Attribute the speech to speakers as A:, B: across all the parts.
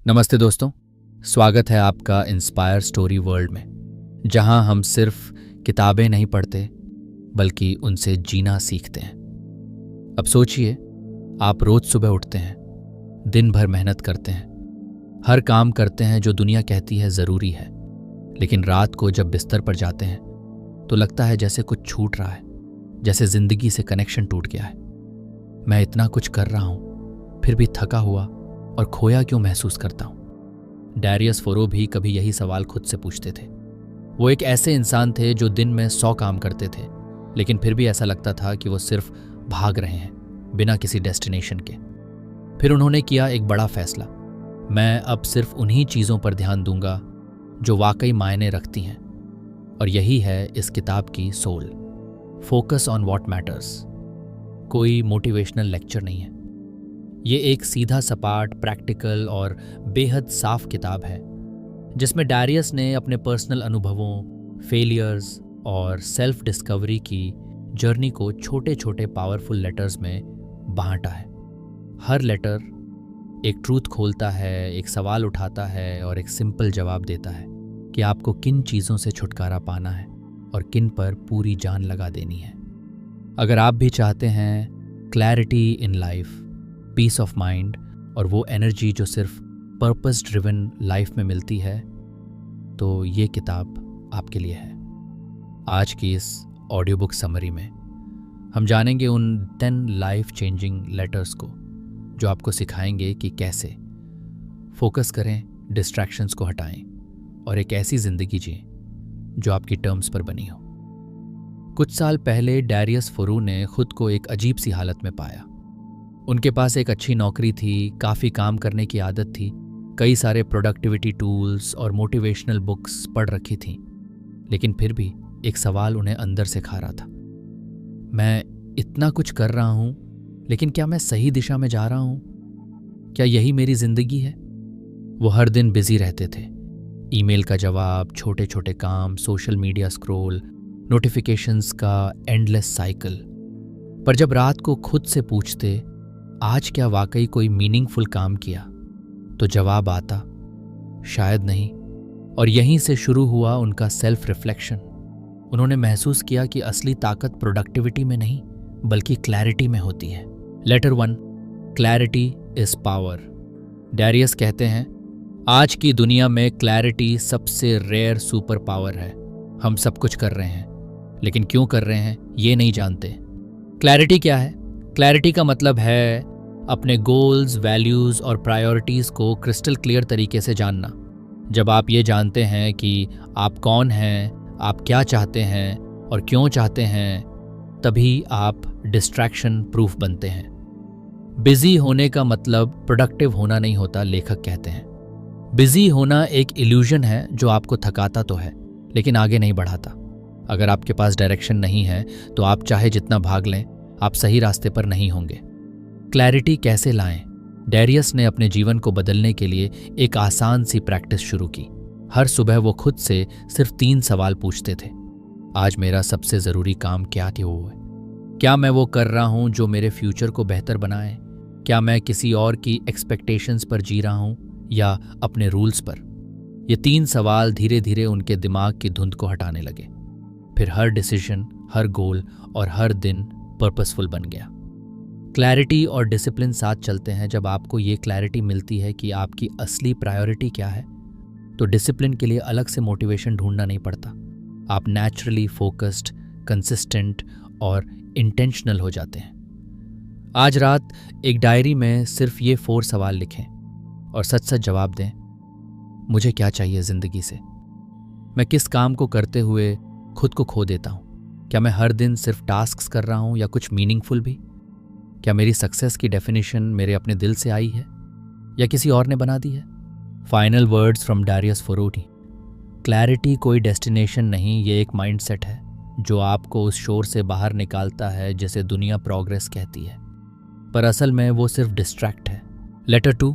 A: नमस्ते दोस्तों, स्वागत है आपका इंस्पायर स्टोरी वर्ल्ड में, जहां हम सिर्फ किताबें नहीं पढ़ते बल्कि उनसे जीना सीखते हैं। अब सोचिए, आप रोज सुबह उठते हैं, दिन भर मेहनत करते हैं, हर काम करते हैं जो दुनिया कहती है ज़रूरी है, लेकिन रात को जब बिस्तर पर जाते हैं तो लगता है जैसे कुछ छूट रहा है, जैसे ज़िंदगी से कनेक्शन टूट गया है। मैं इतना कुछ कर रहा हूँ, फिर भी थका हुआ और खोया क्यों महसूस करता हूँ। डैरियस फोरो भी कभी यही सवाल खुद से पूछते थे। वो एक ऐसे इंसान थे जो दिन में 100 काम करते थे, लेकिन फिर भी ऐसा लगता था कि वो सिर्फ भाग रहे हैं, बिना किसी डेस्टिनेशन के। फिर उन्होंने किया एक बड़ा फैसला, मैं अब सिर्फ उन्हीं चीज़ों पर ध्यान दूंगा जो वाकई मायने रखती हैं। और यही है इस किताब की soul, focus on what matters. कोई मोटिवेशनल लेक्चर नहीं है, ये एक सीधा सपाट, प्रैक्टिकल और बेहद साफ किताब है, जिसमें डैरियस ने अपने पर्सनल अनुभवों, फेलियर्स और सेल्फ डिस्कवरी की जर्नी को छोटे छोटे पावरफुल लेटर्स में बांटा है। हर लेटर एक ट्रूथ खोलता है, एक सवाल उठाता है और एक सिंपल जवाब देता है कि आपको किन चीज़ों से छुटकारा पाना है और किन पर पूरी जान लगा देनी है। अगर आप भी चाहते हैं clarity in life, peace of mind और वो एनर्जी जो सिर्फ पर्पस ड्रिवन लाइफ में मिलती है, तो ये किताब आपके लिए है। आज की इस ऑडियो बुक समरी में हम जानेंगे उन 10 लाइफ चेंजिंग लेटर्स को जो आपको सिखाएंगे कि कैसे फोकस करें, डिस्ट्रैक्शंस को हटाएं और एक ऐसी ज़िंदगी जिएं जो आपकी टर्म्स पर बनी हो। कुछ साल पहले डैरियस फोरो ने खुद को एक अजीब सी हालत में पाया। उनके पास एक अच्छी नौकरी थी, काफ़ी काम करने की आदत थी, कई सारे प्रोडक्टिविटी टूल्स और मोटिवेशनल बुक्स पढ़ रखी थीं, लेकिन फिर भी एक सवाल उन्हें अंदर से खा रहा था। मैं इतना कुछ कर रहा हूँ, लेकिन क्या मैं सही दिशा में जा रहा हूँ? क्या यही मेरी ज़िंदगी है? वो हर दिन बिजी रहते थे, ईमेल का जवाब, छोटे छोटे काम, सोशल मीडिया स्क्रॉल, नोटिफिकेशंस का एंडलेस साइकिल। पर जब रात को खुद से पूछते, आज क्या वाकई कोई मीनिंगफुल काम किया, तो जवाब आता, शायद नहीं। और यहीं से शुरू हुआ उनका सेल्फ रिफ्लेक्शन। उन्होंने महसूस किया कि असली ताकत प्रोडक्टिविटी में नहीं बल्कि क्लैरिटी में होती है। Letter 1, clarity is power. Darius कहते हैं, आज की दुनिया में क्लैरिटी सबसे रेयर सुपर पावर है। हम सब कुछ कर रहे हैं, लेकिन क्यों कर रहे हैं ये नहीं जानते। क्लैरिटी क्या है? क्लैरिटी का मतलब है अपने गोल्स, वैल्यूज़ और प्रायोरिटीज़ को क्रिस्टल क्लियर तरीके से जानना। जब आप ये जानते हैं कि आप कौन हैं, आप क्या चाहते हैं और क्यों चाहते हैं, तभी आप डिस्ट्रैक्शन प्रूफ बनते हैं। बिजी होने का मतलब प्रोडक्टिव होना नहीं होता, लेखक कहते हैं। बिजी होना एक इल्यूजन है जो आपको थकाता तो है, लेकिन आगे नहीं बढ़ाता। अगर आपके पास डायरेक्शन नहीं है तो आप चाहे जितना भाग लें, आप सही रास्ते पर नहीं होंगे। क्लैरिटी कैसे लाएं? डैरियस ने अपने जीवन को बदलने के लिए एक आसान सी प्रैक्टिस शुरू की। हर सुबह वो खुद से सिर्फ 3 सवाल पूछते थे। आज मेरा सबसे ज़रूरी काम क्या है? क्या मैं वो कर रहा हूँ जो मेरे फ्यूचर को बेहतर बनाए? क्या मैं किसी और की एक्सपेक्टेशंस पर जी रहा हूँ या अपने रूल्स पर? ये 3 सवाल धीरे धीरे उनके दिमाग की धुंध को हटाने लगे। फिर हर डिसीजन, हर गोल और हर दिन पर्पसफुल बन गया। क्लैरिटी और डिसिप्लिन साथ चलते हैं। जब आपको ये क्लैरिटी मिलती है कि आपकी असली प्रायोरिटी क्या है, तो डिसिप्लिन के लिए अलग से मोटिवेशन ढूंढना नहीं पड़ता। आप नेचुरली फोकस्ड, कंसिस्टेंट और इंटेंशनल हो जाते हैं। आज रात एक डायरी में सिर्फ ये 4 सवाल लिखें और सच सच जवाब दें। मुझे क्या चाहिए ज़िंदगी से? मैं किस काम को करते हुए खुद को खो देता हूँ? क्या मैं हर दिन सिर्फ टास्क्स कर रहा हूँ या कुछ मीनिंगफुल भी? क्या मेरी सक्सेस की डेफिनेशन मेरे अपने दिल से आई है या किसी और ने बना दी है? फाइनल वर्ड्स फ्रॉम डैरियस फोरो। क्लैरिटी कोई डेस्टिनेशन नहीं, ये एक माइंडसेट है जो आपको उस शोर से बाहर निकालता है जिसे दुनिया प्रोग्रेस कहती है, पर असल में वो सिर्फ डिस्ट्रैक्ट है। Letter 2,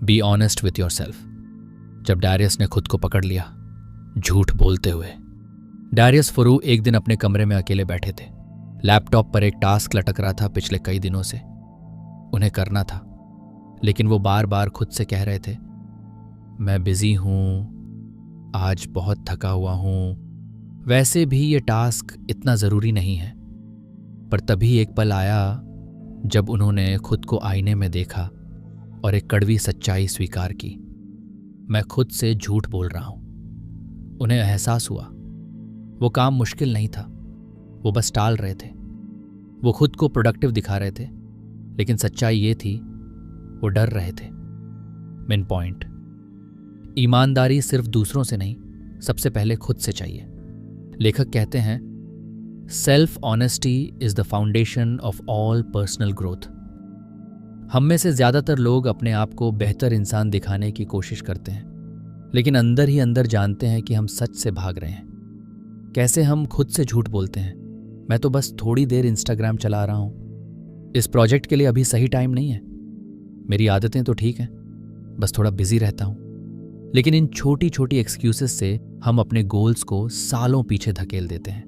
A: be honest with yourself. जब डैरियस ने खुद को पकड़ लिया झूठ बोलते हुए, डैरियस फोरो एक दिन अपने कमरे में अकेले बैठे थे। लैपटॉप पर एक टास्क लटक रहा था पिछले कई दिनों से। उन्हें करना था, लेकिन वो बार बार खुद से कह रहे थे, मैं बिजी हूँ, आज बहुत थका हुआ हूँ, वैसे भी ये टास्क इतना ज़रूरी नहीं है। पर तभी एक पल आया जब उन्होंने खुद को आईने में देखा और एक कड़वी सच्चाई स्वीकार की। मैं खुद से झूठ बोल रहा हूँ। उन्हें एहसास हुआ वो काम मुश्किल नहीं था, वो बस टाल रहे थे। वो खुद को प्रोडक्टिव दिखा रहे थे, लेकिन सच्चाई ये थी वो डर रहे थे। मेन पॉइंट, ईमानदारी सिर्फ दूसरों से नहीं, सबसे पहले खुद से चाहिए। लेखक कहते हैं, self honesty is the foundation of all personal growth. हम में से ज्यादातर लोग अपने आप को बेहतर इंसान दिखाने की कोशिश करते हैं, लेकिन अंदर ही अंदर जानते हैं कि हम सच से भाग रहे हैं। कैसे हम खुद से झूठ बोलते हैं, मैं तो बस थोड़ी देर इंस्टाग्राम चला रहा हूं, इस प्रोजेक्ट के लिए अभी सही टाइम नहीं है, मेरी आदतें तो ठीक हैं, बस थोड़ा बिजी रहता हूं। लेकिन इन छोटी छोटी एक्सक्यूजेस से हम अपने गोल्स को सालों पीछे धकेल देते हैं।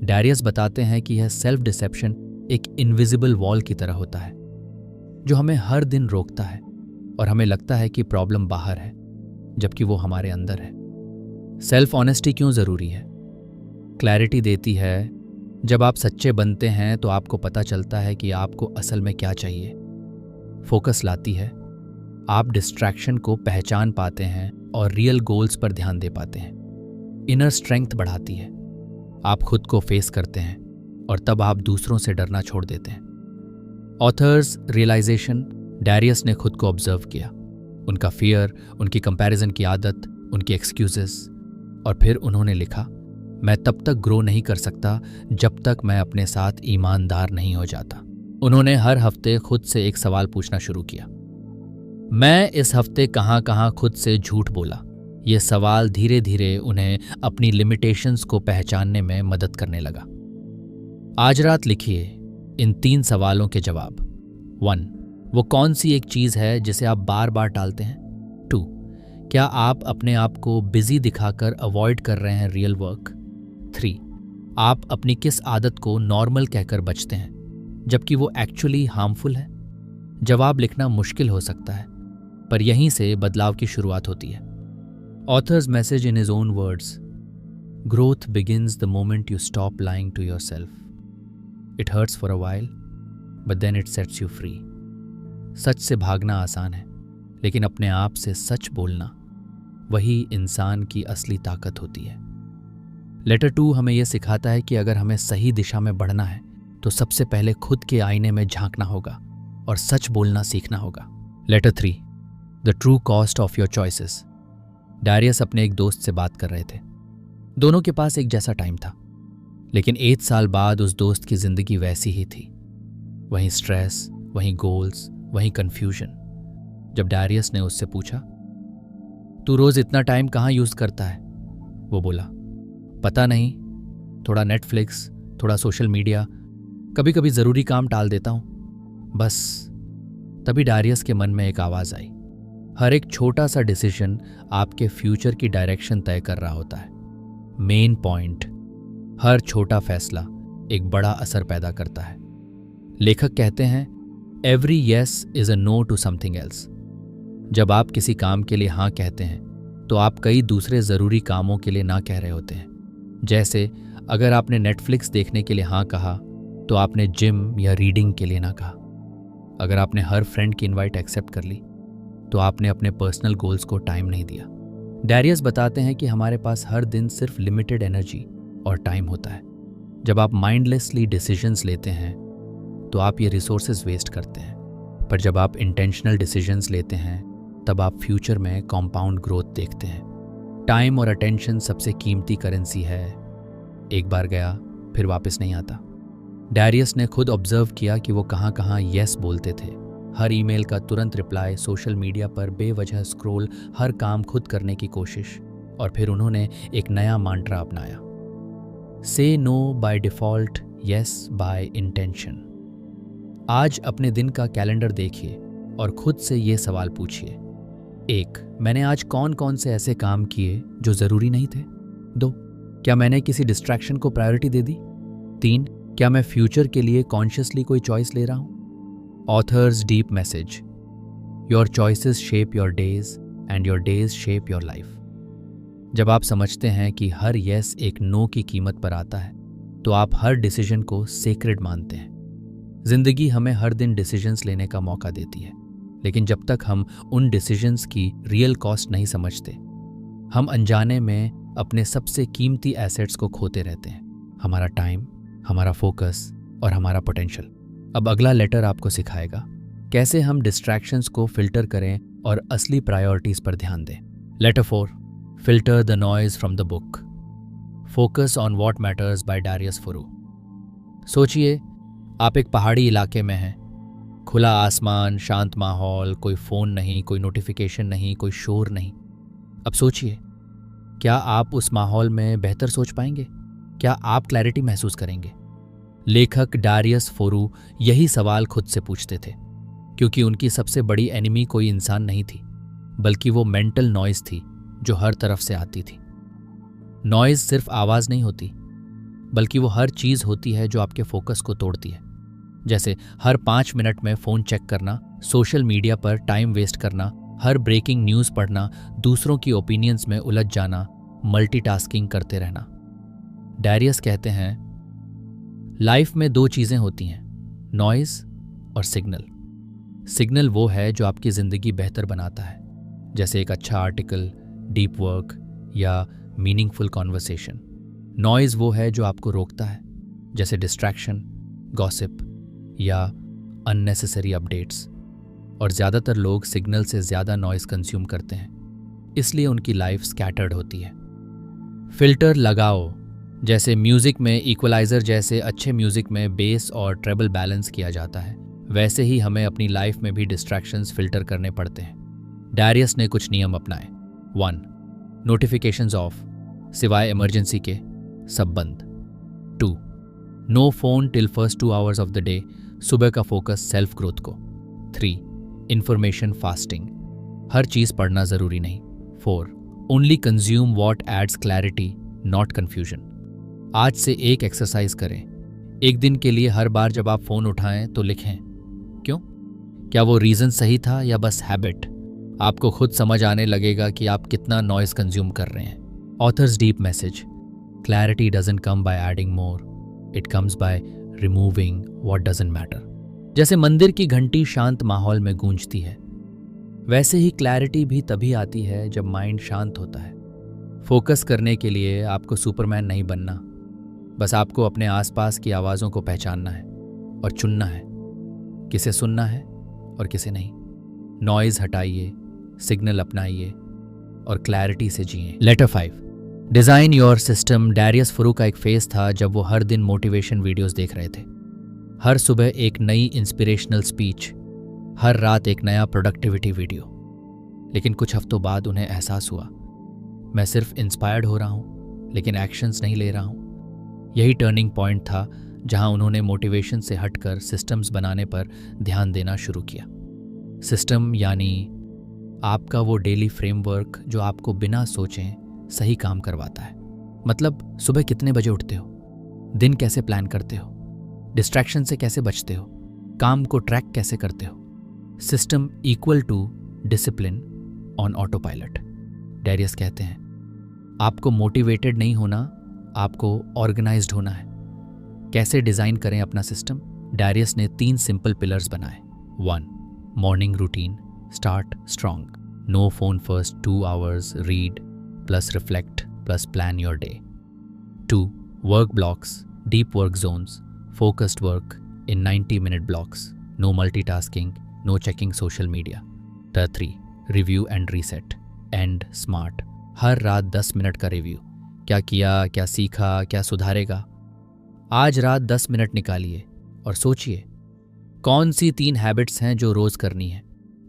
A: डैरियस बताते हैं कि यह सेल्फ डिसेप्शन एक इनविजिबल वॉल की तरह होता है जो हमें हर दिन रोकता है, और हमें लगता है कि प्रॉब्लम बाहर है जबकि वो हमारे अंदर है। सेल्फ ऑनेस्टी क्यों जरूरी है? क्लैरिटी देती है। जब आप सच्चे बनते हैं तो आपको पता चलता है कि आपको असल में क्या चाहिए। फोकस लाती है, आप डिस्ट्रैक्शन को पहचान पाते हैं और रियल गोल्स पर ध्यान दे पाते हैं। इनर स्ट्रेंथ बढ़ाती है, आप खुद को फेस करते हैं और तब आप दूसरों से डरना छोड़ देते हैं। ऑथर्स रियलाइजेशन, डैरियस ने खुद को ऑब्जर्व किया, उनका फियर, उनकी कंपैरिजन की आदत, उनकी एक्सक्यूजेस, और फिर उन्होंने लिखा, मैं तब तक ग्रो नहीं कर सकता जब तक मैं अपने साथ ईमानदार नहीं हो जाता। उन्होंने हर हफ्ते खुद से एक सवाल पूछना शुरू किया, मैं इस हफ्ते कहाँ कहाँ खुद से झूठ बोला। ये सवाल धीरे धीरे उन्हें अपनी लिमिटेशंस को पहचानने में मदद करने लगा। आज रात लिखिए इन 3 सवालों के जवाब। 1, वो कौन सी एक चीज़ है जिसे आप बार बार टालते हैं? 2, क्या आप अपने आप को बिजी दिखाकर अवॉइड कर रहे हैं रियल वर्क? 3, आप अपनी किस आदत को नॉर्मल कहकर बचते हैं जबकि वो एक्चुअली हार्मफुल है? जवाब लिखना मुश्किल हो सकता है, पर यहीं से बदलाव की शुरुआत होती है। Author's message in his own words, growth begins the moment you stop lying to yourself. It hurts for a while but then it sets you free. सच से भागना आसान है, लेकिन अपने आप से सच बोलना वही इंसान की असली ताकत होती है। लेटर 2 हमें यह सिखाता है कि अगर हमें सही दिशा में बढ़ना है तो सबसे पहले खुद के आईने में झांकना होगा और सच बोलना सीखना होगा। Letter 3, the true cost of your choices. Darius अपने एक दोस्त से बात कर रहे थे। दोनों के पास एक जैसा टाइम था, लेकिन 8 साल बाद उस दोस्त की जिंदगी वैसी ही थी। वहीं स्ट्रेस, वहीं गोल्स, वहीं कंफ्यूजन। जब डैरियस ने उससे पूछा, तू रोज इतना टाइम कहाँ यूज करता है? वो बोला, पता नहीं, थोड़ा नेटफ्लिक्स, थोड़ा सोशल मीडिया, कभी कभी जरूरी काम टाल देता हूं, बस। तभी डैरियस के मन में एक आवाज आई, हर एक छोटा सा डिसीजन आपके फ्यूचर की डायरेक्शन तय कर रहा होता है। मेन पॉइंट, हर छोटा फैसला एक बड़ा असर पैदा करता है। लेखक कहते हैं, every yes is a no to something else. जब आप किसी काम के लिए हाँ कहते हैं तो आप कई दूसरे ज़रूरी कामों के लिए ना कह रहे होते हैं। जैसे अगर आपने नेटफ्लिक्स देखने के लिए हाँ कहा तो आपने जिम या रीडिंग के लिए ना कहा। अगर आपने हर फ्रेंड की इनवाइट एक्सेप्ट कर ली तो आपने अपने पर्सनल गोल्स को टाइम नहीं दिया। डैरियस बताते हैं कि हमारे पास हर दिन सिर्फ लिमिटेड एनर्जी और टाइम होता है। जब आप माइंडलेसली डिसीजंस लेते हैं तो आप ये रिसोर्सेज वेस्ट करते हैं, पर जब आप इंटेंशनल डिसीजंस लेते हैं तब आप फ्यूचर में कॉम्पाउंड ग्रोथ देखते हैं। टाइम और अटेंशन सबसे कीमती करेंसी है, एक बार गया फिर वापस नहीं आता। डैरियस ने खुद ऑब्जर्व किया कि वो कहाँ कहाँ येस बोलते थे। हर ईमेल का तुरंत रिप्लाई, सोशल मीडिया पर बेवजह स्क्रॉल, हर काम खुद करने की कोशिश। और फिर उन्होंने एक नया मांट्रा अपनाया, say no by default, yes by intention. आज अपने दिन का कैलेंडर देखिए और खुद से ये सवाल पूछिए, 1, मैंने आज कौन कौन से ऐसे काम किए जो ज़रूरी नहीं थे? 2, क्या मैंने किसी डिस्ट्रैक्शन को प्रायोरिटी दे दी? 3, क्या मैं फ्यूचर के लिए कॉन्शियसली कोई चॉइस ले रहा हूँ? Authors deep message, your choices shape your days, and your days shape your life. जब आप समझते हैं कि हर यस एक नो की कीमत पर आता है, तो आप हर डिसीजन को सेक्रेड मानते हैं। जिंदगी हमें हर दिन डिसीजंस लेने का मौका देती है, लेकिन जब तक हम उन डिसीजंस की रियल कॉस्ट नहीं समझते, हम अनजाने में अपने सबसे कीमती एसेट्स को खोते रहते हैं, हमारा टाइम, हमारा फोकस और हमारा पोटेंशियल। अब अगला लेटर आपको सिखाएगा कैसे हम डिस्ट्रैक्शंस को फिल्टर करें और असली प्रायोरिटीज पर ध्यान दें। Letter 4, filter the noise from the book, focus on what matters by Darius Foroux. सोचिए, आप एक पहाड़ी इलाके में हैं, खुला आसमान, शांत माहौल, कोई फ़ोन नहीं, कोई नोटिफिकेशन नहीं, कोई शोर नहीं। अब सोचिए, क्या आप उस माहौल में बेहतर सोच पाएंगे? क्या आप क्लैरिटी महसूस करेंगे? लेखक डारियस फोरू यही सवाल खुद से पूछते थे, क्योंकि उनकी सबसे बड़ी एनिमी कोई इंसान नहीं थी, बल्कि वो मेंटल नॉइज थी जो हर तरफ से आती थी। नॉइज सिर्फ आवाज़ नहीं होती, बल्कि वो हर चीज़ होती है जो आपके फोकस को तोड़ती है। जैसे हर 5 मिनट में फ़ोन चेक करना, सोशल मीडिया पर टाइम वेस्ट करना, हर ब्रेकिंग न्यूज़ पढ़ना, दूसरों की ओपिनियंस में उलझ जाना, मल्टीटास्किंग करते रहना। डारियस कहते हैं, लाइफ में 2 चीज़ें होती हैं, नॉइज़ और सिग्नल। सिग्नल वो है जो आपकी ज़िंदगी बेहतर बनाता है, जैसे एक अच्छा आर्टिकल, डीप वर्क या मीनिंगफुल कॉन्वर्सेशन। नॉइज़ वो है जो आपको रोकता है, जैसे डिस्ट्रैक्शन, गॉसिप या अननेसेसरी अपडेट्स। और ज़्यादातर लोग सिग्नल से ज़्यादा नॉइज़ कंज्यूम करते हैं, इसलिए उनकी लाइफ स्कैटर्ड होती है। फिल्टर लगाओ, जैसे म्यूज़िक में इक्वलाइज़र जैसे अच्छे म्यूज़िक में बेस और ट्रेबल बैलेंस किया जाता है, वैसे ही हमें अपनी लाइफ में भी डिस्ट्रैक्शंस फिल्टर करने पड़ते हैं। डारियस ने कुछ नियम अपनाए। 1, नोटिफिकेशंस ऑफ, सिवाय इमरजेंसी के सब बंद। 2, no phone till first 2 hours of the day, सुबह का फोकस सेल्फ ग्रोथ को। 3, इंफॉर्मेशन फास्टिंग, हर चीज़ पढ़ना ज़रूरी नहीं। 4, only consume what adds clarity not confusion. आज से एक एक्सरसाइज करें, एक दिन के लिए हर बार जब आप फ़ोन उठाएं तो लिखें, क्यों? क्या वो रीज़न सही था या बस हैबिट? आपको खुद समझ आने लगेगा कि आप कितना नॉइज़ कंज्यूम कर रहे हैं। Authors deep message, clarity doesn't come by adding more, it comes by removing what doesn't matter. जैसे मंदिर की घंटी शांत माहौल में गूंजती है, वैसे ही क्लैरिटी भी तभी आती है जब माइंड शांत होता है। फोकस करने के लिए आपको सुपरमैन नहीं बनना, बस आपको अपने आसपास की आवाज़ों को पहचानना है और चुनना है, किसे सुनना है और किसे नहीं। नॉइज़ हटाइए, सिग्नल अपनाइए और क्लैरिटी से जिए। Letter 5, design your system. Darius Foroux का एक फेज था जब वो हर दिन मोटिवेशन वीडियोस देख रहे थे। हर सुबह एक नई इंस्पिरेशनल स्पीच, हर रात एक नया प्रोडक्टिविटी वीडियो। लेकिन कुछ हफ्तों बाद उन्हें एहसास हुआ, मैं सिर्फ इंस्पायर्ड हो रहा हूँ, लेकिन एक्शंस नहीं ले रहा हूँ। यही टर्निंग पॉइंट था जहाँ उन्होंने मोटिवेशन से हटकर सिस्टम्स बनाने पर ध्यान देना शुरू किया। सिस्टम यानी आपका वो डेली फ्रेमवर्क जो आपको बिना सोचें सही काम करवाता है। मतलब सुबह कितने बजे उठते हो, दिन कैसे प्लान करते हो, डिस्ट्रैक्शन से कैसे बचते हो, काम को ट्रैक कैसे करते हो। System equal to discipline on autopilot. Darius कहते हैं, आपको मोटिवेटेड नहीं होना, आपको ऑर्गेनाइज्ड होना है। कैसे डिज़ाइन करें अपना सिस्टम? डारियस ने 3 सिंपल पिलर्स बनाए। 1, morning routine, start strong, no phone first 2 hours, read plus reflect plus plan your day. 2, work blocks, deep work zones, focused work in 90-minute blocks, no multitasking, no checking social media. 3, review and reset, end smart, हर रात 10 minute का review, क्या किया, क्या सीखा, क्या सुधारेगा। आज रात 10 मिनट निकालिए और सोचिए कौन सी 3 हैबिट्स हैं जो रोज़ करनी है,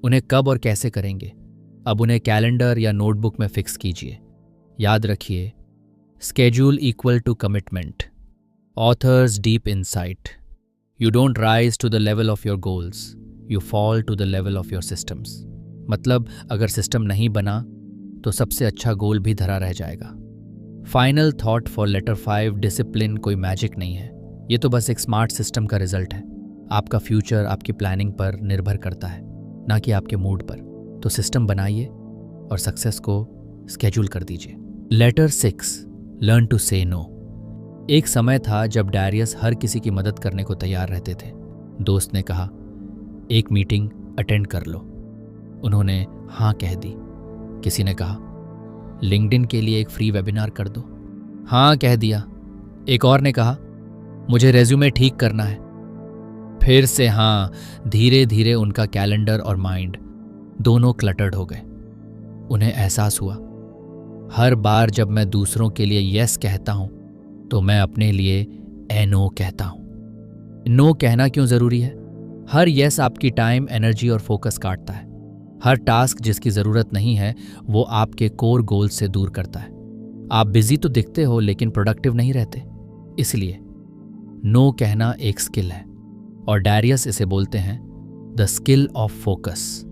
A: उन्हें कब और कैसे करेंगे। अब उन्हें कैलेंडर या नोटबुक में फिक्स कीजिए। याद रखिए, schedule equal to commitment. Author's deep insight, you don't rise to the level of your goals, you fall to the level of your systems. मतलब अगर सिस्टम नहीं बना तो सबसे अच्छा गोल भी धरा रह जाएगा। Final thought for letter 5, discipline कोई मैजिक नहीं है, ये तो बस एक स्मार्ट सिस्टम का रिजल्ट है। आपका फ्यूचर आपकी प्लानिंग पर निर्भर करता है, ना कि आपके मूड पर। तो सिस्टम बनाइए, और सक्सेस को स्केड्यूल कर दीजिए। लेटर 6, लर्न टू से नो। एक समय था जब डैरियस हर किसी की मदद करने को तैयार रहते थे। दोस्त ने कहा, एक मीटिंग अटेंड कर लो। उन्होंने हाँ कह दी। किसी ने कहा, लिंक्डइन के लिए एक फ्री वेबिनार कर दो। हाँ कह दिया। एक और ने कहा, मुझे रेज्यूमे ठीक करना है। फिर से हाँ। धीरे धीरे उनका कैलेंडर और माइंड दोनों क्लटर्ड हो गए। उन्हें एहसास हुआ, हर बार जब मैं दूसरों के लिए यस कहता हूं तो मैं अपने लिए नो कहता हूं। नो कहना क्यों जरूरी है? हर यस आपकी टाइम, एनर्जी और फोकस काटता है। हर टास्क जिसकी जरूरत नहीं है वो आपके कोर गोल से दूर करता है। आप बिजी तो दिखते हो लेकिन प्रोडक्टिव नहीं रहते। इसलिए नो कहना एक स्किल है और डैरियस इसे बोलते हैं the skill of focus.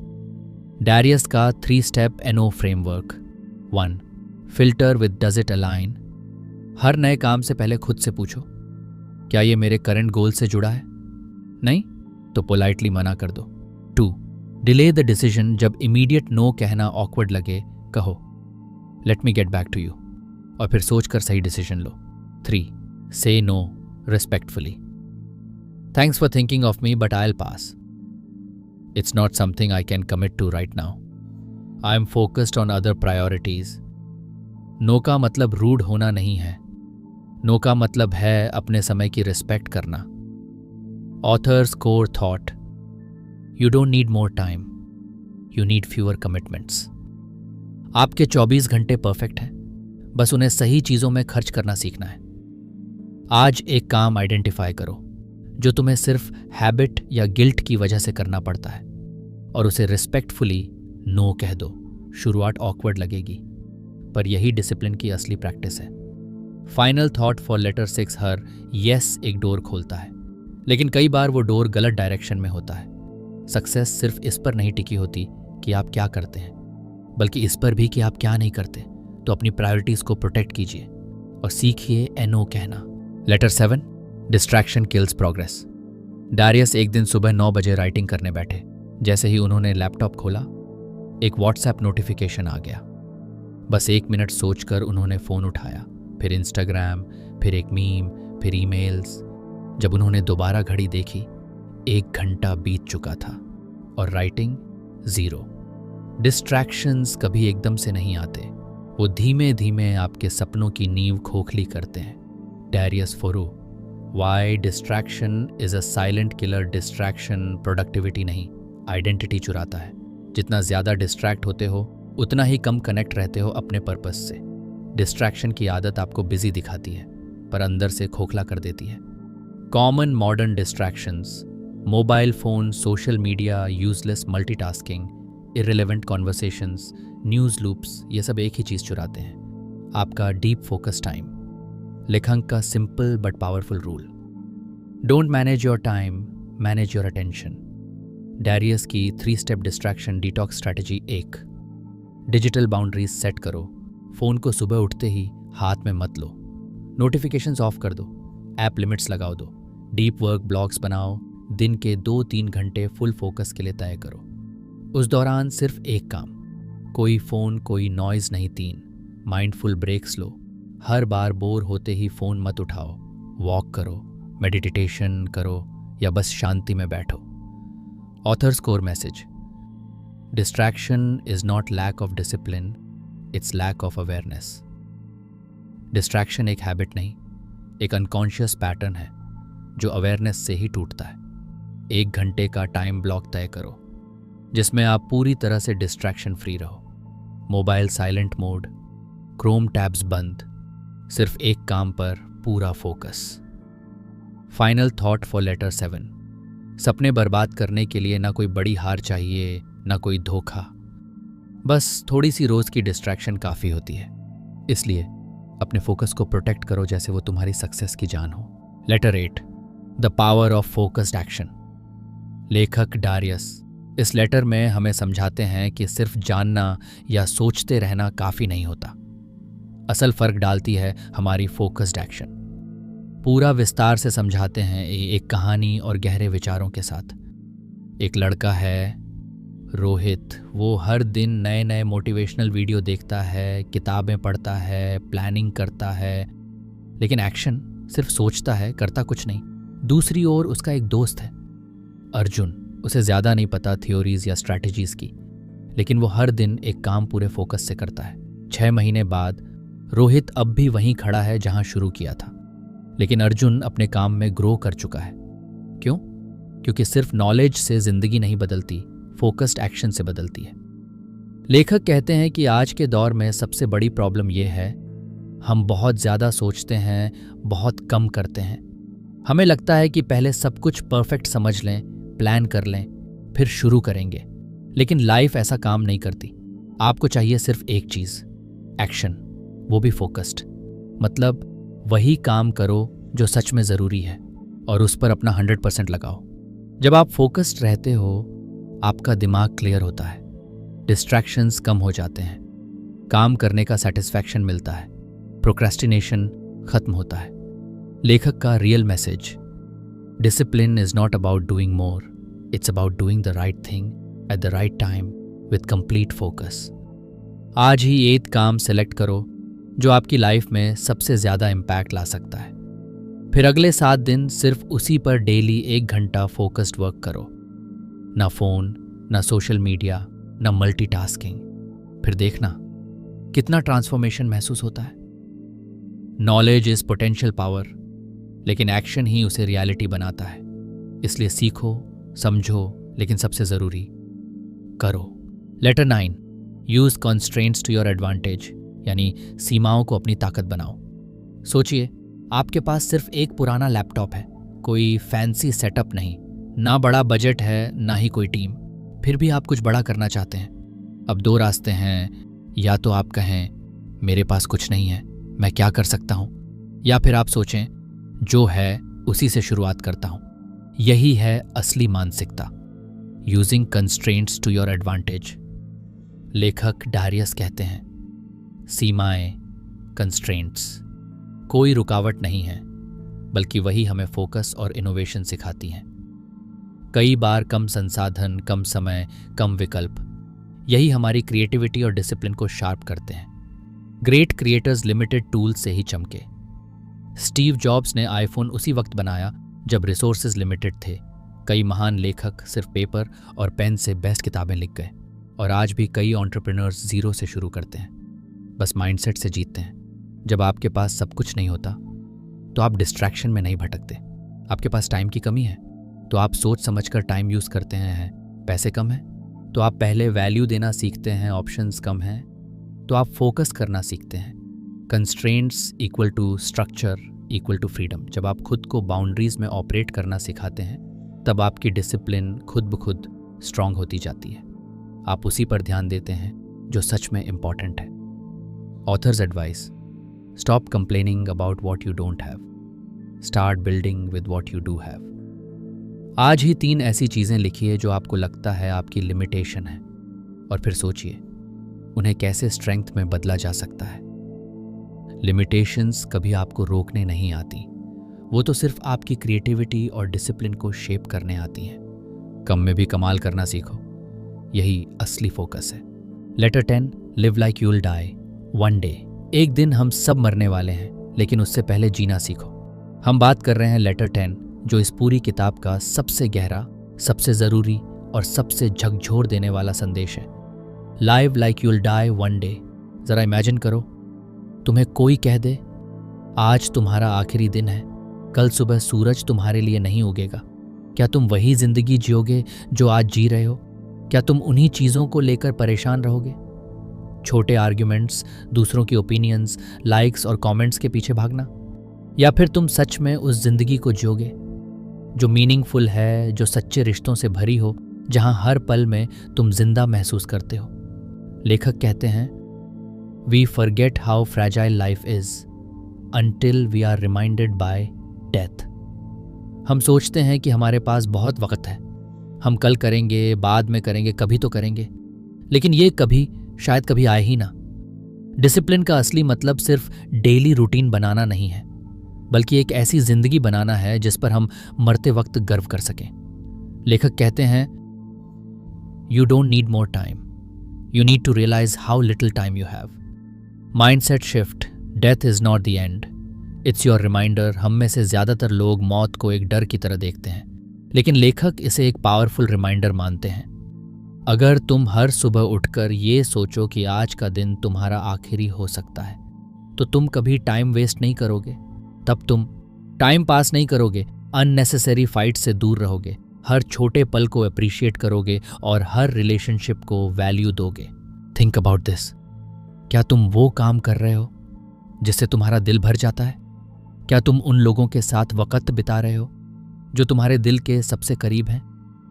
A: Darius का 3 step no framework. 1, filter with does it align. हर नए काम से पहले खुद से पूछो, क्या ये मेरे करंट गोल से जुड़ा है? नहीं तो पोलाइटली मना कर दो। 2, डिले द डिसीजन। जब इमीडिएट नो कहना ऑकवर्ड लगे, कहो let me get back to you और फिर सोचकर सही डिसीजन लो। 3, say no respectfully. Thanks for thinking of me but I will pass. It's not something I can commit to right now. I am focused on other priorities. No का मतलब rude होना नहीं है। नो का मतलब है अपने समय की रिस्पेक्ट करना। Authors core thought, you don't need more time, you need fewer commitments. आपके 24 घंटे परफेक्ट हैं, बस उन्हें सही चीजों में खर्च करना सीखना है। आज एक काम आइडेंटिफाई करो जो तुम्हें सिर्फ हैबिट या गिल्ट की वजह से करना पड़ता है और उसे रिस्पेक्टफुली नो कह दो। शुरुआत ऑकवर्ड लगेगी पर यही डिसिप्लिन की असली प्रैक्टिस है। फाइनल थॉट फॉर लेटर 6 हर, यस एक डोर खोलता है लेकिन कई बार वो डोर गलत डायरेक्शन में होता है। सक्सेस सिर्फ इस पर नहीं टिकी होती कि आप क्या करते हैं, बल्कि इस पर भी कि आप क्या नहीं करते। तो अपनी प्रायोरिटीज को प्रोटेक्ट कीजिए और सीखिए नो कहना। Letter 7, distraction kills progress. Darius एक दिन सुबह 9 बजे राइटिंग करने बैठे। जैसे ही उन्होंने लैपटॉप खोला, एक व्हाट्सएप नोटिफिकेशन आ गया। बस 1 मिनट सोचकर उन्होंने फ़ोन उठाया, फिर इंस्टाग्राम, फिर एक मीम, फिर ईमेल्स। जब उन्होंने दोबारा घड़ी देखी, 1 घंटा बीत चुका था और राइटिंग 0। डिस्ट्रैक्शंस कभी एकदम से नहीं आते, वो धीमे धीमे आपके सपनों की नींव खोखली करते हैं। Darius Foroux, why distraction is a silent killer. Distraction productivity नहीं, आइडेंटिटी चुराता है। जितना ज़्यादा डिस्ट्रैक्ट होते हो उतना ही कम कनेक्ट रहते हो अपने पर्पस से। डिस्ट्रैक्शन की आदत आपको बिजी दिखाती है पर अंदर से खोखला कर देती है। Common modern distractions, mobile phone, social media, useless multitasking, irrelevant conversations, news loops, ये सब एक ही चीज़ चुराते हैं, आपका डीप फोकस टाइम। लेखक का simple but powerful rule, don't manage your time, manage your attention. Darius की 3 step distraction detox strategy. 1, digital boundaries set करो। Phone को सुबह उठते ही हाथ में मत लो। नोटिफिकेशंस ऑफ कर दो, ऐप लिमिट्स लगाओ दो। डीप वर्क ब्लॉक्स बनाओ। दिन के 2-3 घंटे फुल फोकस के लिए तय करो। उस दौरान सिर्फ एक काम, कोई फ़ोन, कोई नॉइज़ नहीं। 3, माइंडफुल ब्रेक्स लो। हर बार बोर होते ही फ़ोन मत उठाओ। वॉक करो, मेडिटेशन करो या बस शांति में बैठो। Authors core message, distraction is not lack of discipline, it's lack of awareness. Distraction एक हैबिट नहीं, एक अनकॉन्शियस पैटर्न है जो अवेयरनेस से ही टूटता है। 1 घंटे का टाइम ब्लॉक तय करो जिसमें आप पूरी तरह से डिस्ट्रैक्शन फ्री रहो। Mobile silent mode, chrome tabs बंद, सिर्फ एक काम पर पूरा focus. Final thought for letter 7, सपने बर्बाद करने के लिए ना कोई बड़ी हार चाहिए, ना कोई धोखा, बस थोड़ी सी रोज की डिस्ट्रैक्शन काफ़ी होती है। इसलिए अपने फोकस को प्रोटेक्ट करो जैसे वो तुम्हारी सक्सेस की जान हो। Letter 8, the power of focused action. लेखक डैरियस इस लेटर में हमें समझाते हैं कि सिर्फ जानना या सोचते रहना काफ़ी नहीं होता। असल फर्क डालती है हमारी फोकस्ड एक्शन। पूरा विस्तार से समझाते हैं एक कहानी और गहरे विचारों के साथ। एक लड़का है, रोहित वो हर दिन नए नए मोटिवेशनल वीडियो देखता है, किताबें पढ़ता है, प्लानिंग करता है, लेकिन एक्शन सिर्फ सोचता है, करता कुछ नहीं। दूसरी ओर उसका एक दोस्त है अर्जुन। उसे ज़्यादा नहीं पता थ्योरीज या स्ट्रैटेजीज की, लेकिन वो हर दिन एक काम पूरे फोकस से करता है। 6 महीने बाद रोहित अब भी वहीं खड़ा है जहां शुरू किया था, लेकिन अर्जुन अपने काम में ग्रो कर चुका है। क्यों? क्योंकि सिर्फ नॉलेज से जिंदगी नहीं बदलती, फोकस्ड एक्शन से बदलती है। लेखक कहते हैं कि आज के दौर में सबसे बड़ी प्रॉब्लम यह है, हम बहुत ज़्यादा सोचते हैं, बहुत कम करते हैं। हमें लगता है कि पहले सब कुछ परफेक्ट समझ लें, प्लान कर लें, फिर शुरू करेंगे। लेकिन लाइफ ऐसा काम नहीं करती। आपको चाहिए सिर्फ एक चीज़, एक्शन, वो भी फोकस्ड। मतलब वही काम करो जो सच में ज़रूरी है और उस पर अपना 100% लगाओ। जब आप फोकस्ड रहते हो, आपका दिमाग क्लियर होता है, डिस्ट्रैक्शंस कम हो जाते हैं, काम करने का सेटिस्फैक्शन मिलता है, प्रोक्रेस्टिनेशन खत्म होता है। लेखक का real message, discipline is not about doing more, it's about doing the right thing at the right time with complete focus. आज ही एक काम सेलेक्ट करो जो आपकी लाइफ में सबसे ज़्यादा इम्पैक्ट ला सकता है। फिर अगले 7 दिन सिर्फ उसी पर डेली 1 घंटा फोकस्ड वर्क करो। ना फ़ोन, ना सोशल मीडिया, ना मल्टीटास्किंग। फिर देखना कितना ट्रांसफॉर्मेशन महसूस होता है। नॉलेज इज पोटेंशियल पावर, लेकिन एक्शन ही उसे रियलिटी बनाता है। इसलिए सीखो, समझो, लेकिन सबसे ज़रूरी करो। Letter 9, use constraints to your advantage, यानी सीमाओं को अपनी ताकत बनाओ। सोचिए, आपके पास सिर्फ एक पुराना लैपटॉप है, कोई फैंसी सेटअप नहीं, ना बड़ा बजट है, ना ही कोई टीम। फिर भी आप कुछ बड़ा करना चाहते हैं। अब 2 रास्ते हैं, या तो आप कहें मेरे पास कुछ नहीं है, मैं क्या कर सकता हूँ, या फिर आप सोचें जो है उसी से शुरुआत करता हूँ। यही है असली मानसिकता, using constraints to your advantage. लेखक डारियस कहते हैं, सीमाएं, कंस्ट्रेंट्स कोई रुकावट नहीं है, बल्कि वही हमें फोकस और इनोवेशन सिखाती हैं। कई बार कम संसाधन, कम समय, कम विकल्प, यही हमारी क्रिएटिविटी और डिसिप्लिन को शार्प करते हैं। ग्रेट क्रिएटर्स लिमिटेड टूल्स से ही चमके। स्टीव जॉब्स ने आईफोन उसी वक्त बनाया जब रिसोर्सेज लिमिटेड थे। कई महान लेखक सिर्फ पेपर और पेन से बेस्ट किताबें लिख गए, और आज भी कई एंटरप्रेन्योर्स जीरो से शुरू करते हैं, बस माइंडसेट से जीतते हैं। जब आपके पास सब कुछ नहीं होता तो आप डिस्ट्रैक्शन में नहीं भटकते। आपके पास टाइम की कमी है तो आप सोच समझकर टाइम यूज़ करते हैं। पैसे कम है तो आप पहले वैल्यू देना सीखते हैं। ऑप्शंस कम हैं तो आप फोकस करना सीखते हैं। Constraints equal to structure equal to freedom. जब आप खुद को बाउंड्रीज में ऑपरेट करना सिखाते हैं, तब आपकी डिसिप्लिन खुद ब खुद स्ट्रांग होती जाती है। आप उसी पर ध्यान देते हैं जो सच में इम्पॉर्टेंट है। Authors advice, stop complaining about what you don't have, start building with what you do have. आज ही 3 ऐसी चीज़ें लिखिए जो आपको लगता है आपकी लिमिटेशन है, और फिर सोचिए उन्हें कैसे स्ट्रेंथ में बदला जा सकता है। लिमिटेशंस कभी आपको रोकने नहीं आती, वो तो सिर्फ आपकी क्रिएटिविटी और डिसिप्लिन को शेप करने आती हैं। कम में भी कमाल करना सीखो, यही असली फोकस है। Letter 10, live like you will die one day. एक दिन हम सब मरने वाले हैं, लेकिन उससे पहले जीना सीखो। हम बात कर रहे हैं लेटर 10, जो इस पूरी किताब का सबसे गहरा, सबसे ज़रूरी और सबसे झकझोर देने वाला संदेश है। Live like you will die one day. ज़रा इमेजिन करो, तुम्हें कोई कह दे आज तुम्हारा आखिरी दिन है, कल सुबह सूरज तुम्हारे लिए नहीं उगेगा। क्या तुम वही जिंदगी जियोगे जो आज जी रहे हो? क्या तुम उन्हीं चीज़ों को लेकर परेशान रहोगे? छोटे आर्ग्यूमेंट्स, दूसरों की ओपिनियंस, लाइक्स और कमेंट्स के पीछे भागना? या फिर तुम सच में उस जिंदगी को जियोगे जो मीनिंगफुल है, जो सच्चे रिश्तों से भरी हो, जहां हर पल में तुम जिंदा महसूस करते हो? लेखक कहते हैं, we forget how fragile life is until we are reminded by death. हम सोचते हैं कि हमारे पास बहुत वक्त है, हम कल करेंगे, बाद में करेंगे, कभी तो करेंगे, लेकिन ये कभी शायद कभी आए ही ना। डिसिप्लिन का असली मतलब सिर्फ डेली रूटीन बनाना नहीं है, बल्कि एक ऐसी जिंदगी बनाना है जिस पर हम मरते वक्त गर्व कर सकें। लेखक कहते हैं, You don't need more time. You need to realize how little time you have. Mindset shift. Death is not the end. It's your reminder. हम में से ज़्यादातर लोग मौत को एक डर की तरह देखते हैं, लेकिन लेखक इसे एक पावरफुल रिमाइंडर मानते हैं। अगर तुम हर सुबह उठकर ये सोचो कि आज का दिन तुम्हारा आखिरी हो सकता है, तो तुम कभी टाइम वेस्ट नहीं करोगे। तब तुम टाइम पास नहीं करोगे, अननेसेसरी फाइट से दूर रहोगे, हर छोटे पल को अप्रिशिएट करोगे और हर रिलेशनशिप को वैल्यू दोगे। Think about this. क्या तुम वो काम कर रहे हो जिससे तुम्हारा दिल भर जाता है? क्या तुम उन लोगों के साथ वक्त बिता रहे हो जो तुम्हारे दिल के सबसे करीब हैं?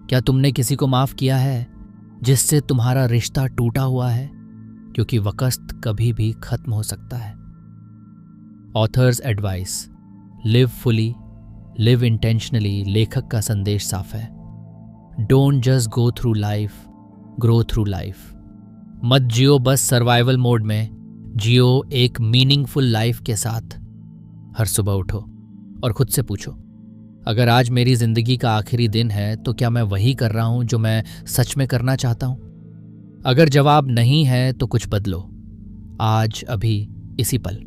A: क्या तुमने किसी को माफ़ किया है जिससे तुम्हारा रिश्ता टूटा हुआ है? क्योंकि वक्त कभी भी खत्म हो सकता है। Authors advice. Live fully, live intentionally. लेखक का संदेश साफ है। Don't just go through life, grow through life. मत जियो बस सर्वाइवल मोड में, जियो एक मीनिंगफुल लाइफ के साथ। हर सुबह उठो और खुद से पूछो, अगर आज मेरी जिंदगी का आखिरी दिन है तो क्या मैं वही कर रहा हूं जो मैं सच में करना चाहता हूं? अगर जवाब नहीं है तो कुछ बदलो, आज, अभी, इसी पल।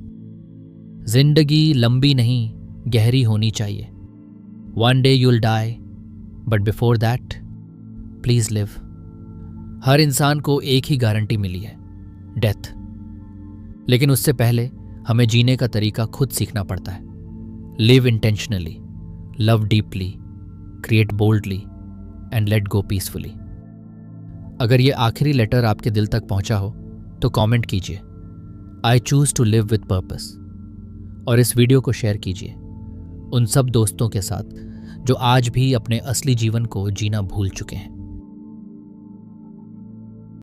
A: जिंदगी लंबी नहीं, गहरी होनी चाहिए। One day you'll die, but before that, please live. हर इंसान को एक ही गारंटी मिली है, डेथ। लेकिन उससे पहले हमें जीने का तरीका खुद सीखना पड़ता है। Live intentionally, love deeply, create boldly and let go peacefully. अगर ये आखिरी लेटर आपके दिल तक पहुंचा हो तो कमेंट कीजिए, I choose to live with purpose. और इस वीडियो को शेयर कीजिए उन सब दोस्तों के साथ जो आज भी अपने असली जीवन को जीना भूल चुके हैं।